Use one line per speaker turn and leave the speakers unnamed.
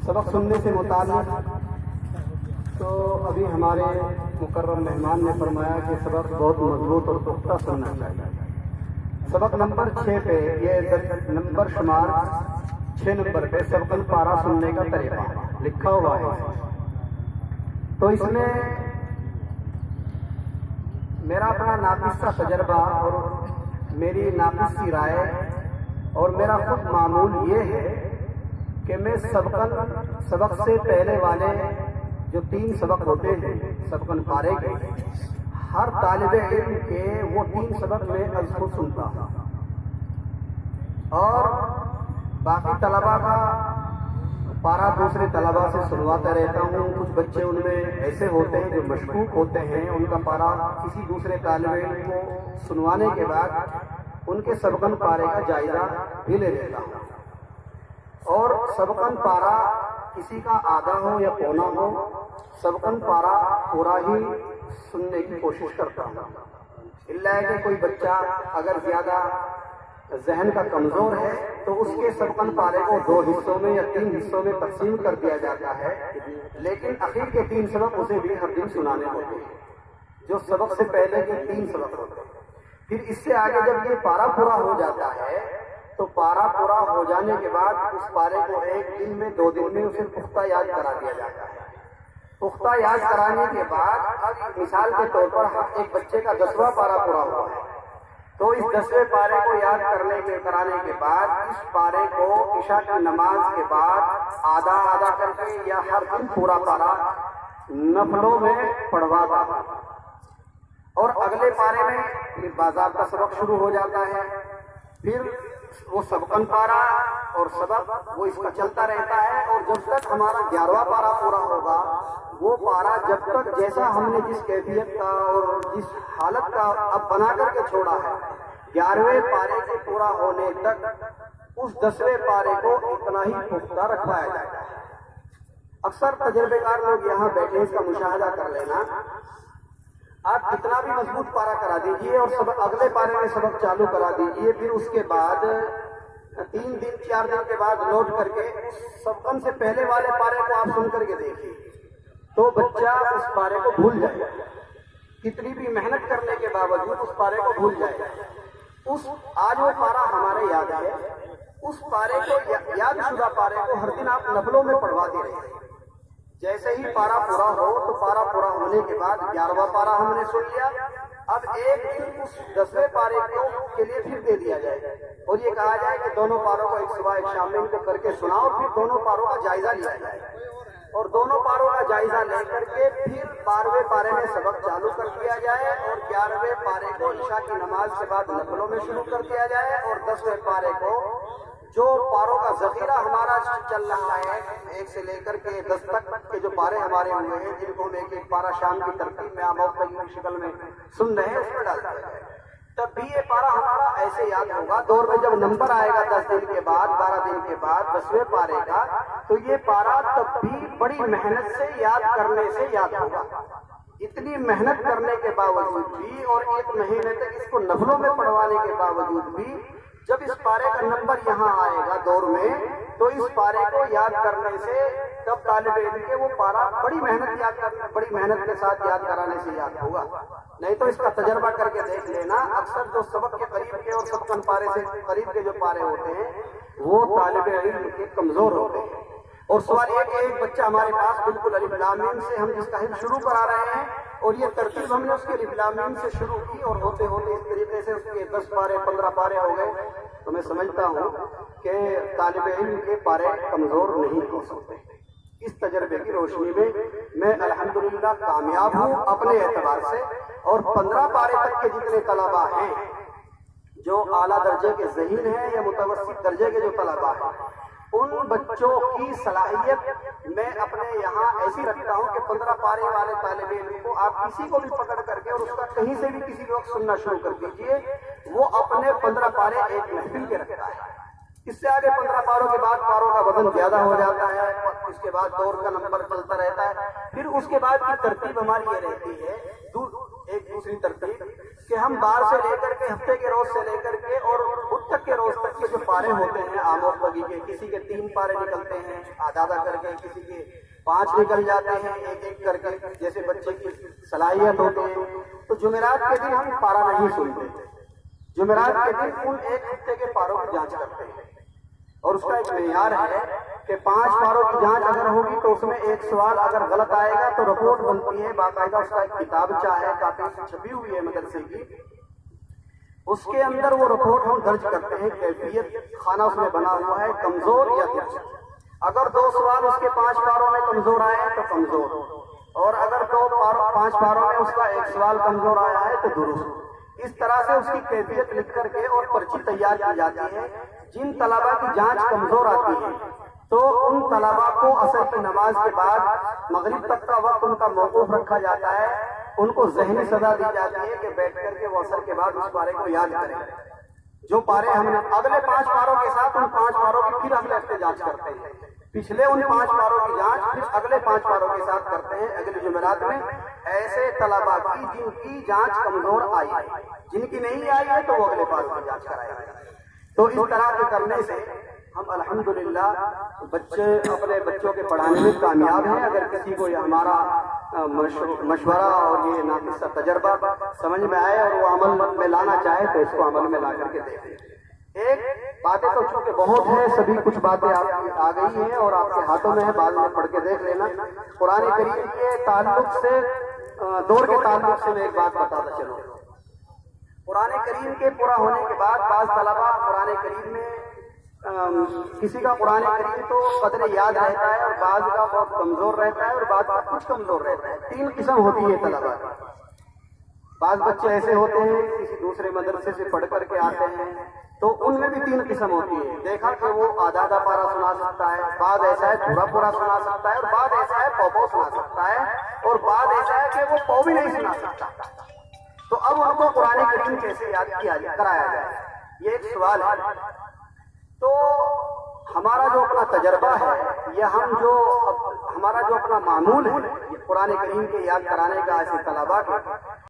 सबक सुनने से मुताल्लिक तो अभी हमारे मुकर्रम मेहमान ने फरमाया कि सबक बहुत मजबूत और पुख्ता सुनना चाहिए। सबक नंबर 6 पे ये नंबर शुमार 6 नंबर पे सबकन पारा सुनने का तरीका लिखा हुआ है। तो इसमें मेरा अपना नाक़िस सा तजर्बा और मेरी नाक़िस सी राय और मेरा खुद मामूल ये है कि मैं सबक से पहले वाले जो 3 सबक होते हैं सबकन पारे के, हर तालिबे इल्म के वो 3 सबक में अज़्ज़ सुनता हूँ और बाकी तलबा का पारा दूसरे तलबा से सुनवाता रहता हूँ। कुछ बच्चे उनमें ऐसे होते हैं जो मशकूक होते हैं, उनका पारा किसी दूसरे तालिबे इल्म को सुनवाने के बाद उनके सबकन पारे का जायजा भी ले लेता हूँ। और सबकन पारा किसी का आधा हो या पौना हो, सबकन पारा पूरा ही सुनने की कोशिश करता हूँ। इल्ला है कि कोई बच्चा अगर ज्यादा जहन का कमजोर है तो उसके सबकन पारे को 2 हिस्सों में या 3 हिस्सों में तकसीम कर दिया जाता है, लेकिन आखिर के 3 सबक उसे भी हर दिन सुनाने होते हैं जो सबक से पहले के 3 सबक होते हैं। फिर इससे आगे जब ये पारा पूरा हो जाता है तो पारा पूरा हो जाने के बाद उस पारे को 1 दिन में 2 दिन में उसे पुख्ता याद करा दिया जाता है। पुख्ता याद कराने के बाद अब मिसाल के तौर पर एक बच्चे का 10वां पारा पूरा हुआ है तो इस 10वें पारे को याद कराने के बाद इस पारे को इशा की नमाज के बाद आधा आधा करके या हर दिन पूरा पारा नफलों में पढ़वाता है। और अगले पारे में फिर बाज़ाब्ता सबक शुरू हो जाता है। फिर वो सबकन पारा और सबक वो इसका चलता रहता है और जब तक हमारा 11वां पारा पूरा होगा, वो पारा जब तक जैसा हमने जिस कैफियत का और जिस हालत का अब बना करके छोड़ा है, 11वें पारे के पूरा होने तक उस 10वें पारे को इतना ही पुख्ता रखवाया जाता है। अक्सर तजर्बेकार लोग यहाँ बैठे इसका मुशाहदा कर लेना, आप कितना भी मजबूत पारा करा दीजिए और सब अगले पारे में सबक चालू करा दीजिए, फिर उसके बाद 3 दिन 4 दिन के बाद लौट करके सबकन से पहले वाले पारे को आप सुन करके देखिए तो बच्चा उस पारे को भूल जाएगा। कितनी भी मेहनत करने के बावजूद उस पारे को भूल जाएगा। आज वो पारा हमारे याद है, उस पारे को यादशुदा पारे को हर दिन आप नफलों में पढ़वा दे रहे हैं। जैसे ही पारा पूरा हो तो पारा पूरा होने के बाद 11वां पारा हमने सुन लिया, अब एक दिन उस 10वें पारे के लिए फिर दे दिया जाए और ये कहा जाए कि दोनों पारों को एक सुबह एक शाम में इनको करके सुनाओ, फिर दोनों पारों का जायजा लिया जाए और दोनों पारों का जायजा लेकर के फिर 12वें पारे में सबक चालू कर दिया जाए और 11वें पारे को इशा की नमाज के बाद नफलों में शुरू कर दिया जाए और 10वें पारे को जो पारों का जखीरा हमारा चल रहा है 1 से लेकर के 10 तक के जो पारे हमारे हुए हैं, जिनको हम एक पारा शाम की तरतीब में आप की शक्ल में सुन रहे हैं, उसमें डाल दिया जाए, तब भी ये पारा हमारा ऐसे याद होगा। दौर में जब नंबर आएगा 10 दिन के बाद 12 दिन के बाद 10वें पारे का, तो ये पारा तब भी बड़ी मेहनत से याद करने से याद होगा। इतनी मेहनत करने के बावजूद भी और 1 महीने तक इसको नफलों में पढ़वाने के बावजूद भी जब इस पारे का नंबर यहाँ आएगा दौर में, तो इस पारे को याद करने से तब तालिब इल्म के वो पारा बड़ी मेहनत के साथ याद कराने से याद होगा। नहीं तो इसका तजर्बा करके देख लेना, अक्सर जो सबक के करीब के और सबकन पारे से करीब के जो पारे होते हैं वो तालिब इल्म के कमजोर होते हैं। और सवाल ये कि एक बच्चा हमारे पास बिल्कुल अलिफ लाम मीम से हम जिसका हिफ्ज़ शुरू करा रहे हैं और ये तरतीब हमने उसके अलिफ लाम मीम से शुरू की और होते होते इस तरीके से उसके 10 पारे 15 पारे हो गए, तो मैं समझता हूँ कि तालिब इल्म के पारे कमजोर नहीं हो सकते। इस तजर्बे की रोशनी में मैं अल्हम्दुलिल्लाह कामयाब हूँ अपने एतबार से। और 15 पारे तक के जितने तलबा हैं जो आला दर्जे के ज़हीन हैं या मुतवस्सित दर्जे के जो तलबा हैं, उन बच्चों की सलाहियत मैं अपने यहाँ ऐसी रखता हूँ कि 15 पारे वाले तालिब इल्म को आप किसी को भी पकड़ करके और उसका कहीं से भी किसी वक्त सुनना शुरू कर दीजिए, वो अपने 15 पारे एक महफिल के रखता है। इससे आगे 15 पारों के बाद पारों का वजन ज्यादा हो जाता है, उसके बाद दौर का नंबर चलता रहता है। फिर उसके बाद की तरतीब हमारी ये रहती है, एक दूसरी तरतीब کہ ہم بار سے لے کر کے ہفتے کے روز سے لے کر کے اور خود تک کے روز تک کے جو پارے ہوتے ہیں آموز بگی کے، کسی کے 3 پارے نکلتے ہیں آدھا آدھا کر کے، کسی کے 5 نکل جاتے ہیں ایک ایک کر کے، جیسے بچے کی صلاحیت ہوتی ہے۔ تو جمعرات کے دن ہم پارا نہیں سنتے، جمعرات کے دن ان ایک ہفتے کے پاروں کی جانچ کرتے ہیں، اور اس کا ایک معیار ہے کہ 5 پاروں کی جانچ اگر ہوگی تو اس میں ایک سوال اگر غلط آئے گا تو رپورٹ بنتی ہے، باقاعدہ اس کا ایک کتابچہ ہے، کاپی چھپی ہوئی ہے مدرسے کی، اس کے اندر وہ رپورٹ ہم درج کرتے ہیں، کیفیت خانہ اس میں بنا ہوا ہے، کمزور یا درست۔ اگر 2 سوال اس کے 5 پاروں میں کمزور آئے ہیں تو کمزور، اور اگر 5 پاروں میں اس کا ایک سوال کمزور آیا ہے تو درست۔ اس طرح سے اس کی کیفیت لکھ کر کے اور پرچی تیار کی جاتی ہے۔ جن طلباء کی جانچ کمزور آتی ہے تو ان طلباء کو عصر کی نماز کے بعد مغرب تک کا وقت ان کا موقوف رکھا جاتا ہے، ان کو ذہنی سزا دی جاتی ہے کہ بیٹھ کر کے وہ عصر کے بعد اس پارے کو یاد کریں۔ جو پارے ہم نے اگلے 5 پاروں کے ساتھ ان 5 پاروں کی پھر اگلے ہفتے جانچ کرتے ہیں، پچھلے ان 5 پاروں کی جانچ پھر اگلے 5 پاروں کے ساتھ کرتے ہیں اگلے جمعرات میں۔ ایسے طلباء کی جن کی جانچ کمزور آئی ہے، جن کی نہیں آئی ہے تو وہ اگلے 5 کی جانچ کرائے گا۔ تو اس طرح کے کرنے سے ہم الحمدللہ بچے اپنے بچوں کے پڑھانے میں کامیاب ہیں۔ اگر کسی کو یہ ہمارا مشورہ اور یہ ناقص تجربہ سمجھ میں آئے اور وہ عمل میں لانا چاہے تو اس کو عمل میں لا کر کے دیکھیں۔ ایک باتیں تو چونکہ بہت ہیں، سبھی کچھ باتیں آپ کی آ گئی ہیں اور آپ کے ہاتھوں میں ہے، بعد میں پڑھ کے دیکھ لینا۔ قرآن کریم کے تعلق سے، دور کے تعلق سے میں ایک بات بتاتا چلوں۔ قرآن کریم کے پورا ہونے کے بعد بعض طلباء قرآن کریم میں کسی کا قرآن کریم تو قدر یاد رہتا ہے اور بعض کا بہت کمزور رہتا ہے اور بعض کا کچھ کمزور رہتا ہے۔ 3 قسم ہوتی ہے طلباء کی۔ بعض بچے ایسے ہوتے ہیں کسی دوسرے مدرسے سے پڑھ کر کے آتے ہیں تو ان میں بھی 3 قسم ہوتی ہے۔ دیکھا کہ وہ آدھا آدھا پارا سنا سکتا ہے، بعض ایسا ہے پورا پورا سنا سکتا ہے، اور بعض ایسا ہے پو سنا سکتا ہے، اور بعض ایسا ہے کہ وہ پو بھی نہیں سنا سکتا۔ تو اب ان کو قرآن کریم کیسے یاد کرایا جائے، یہ ایک سوال ہے۔ تو ہمارا جو اپنا تجربہ ہے یا ہمارا جو اپنا معمول ہے یہ قرآن کریم کے یاد کرانے کا ایسے طلباء کے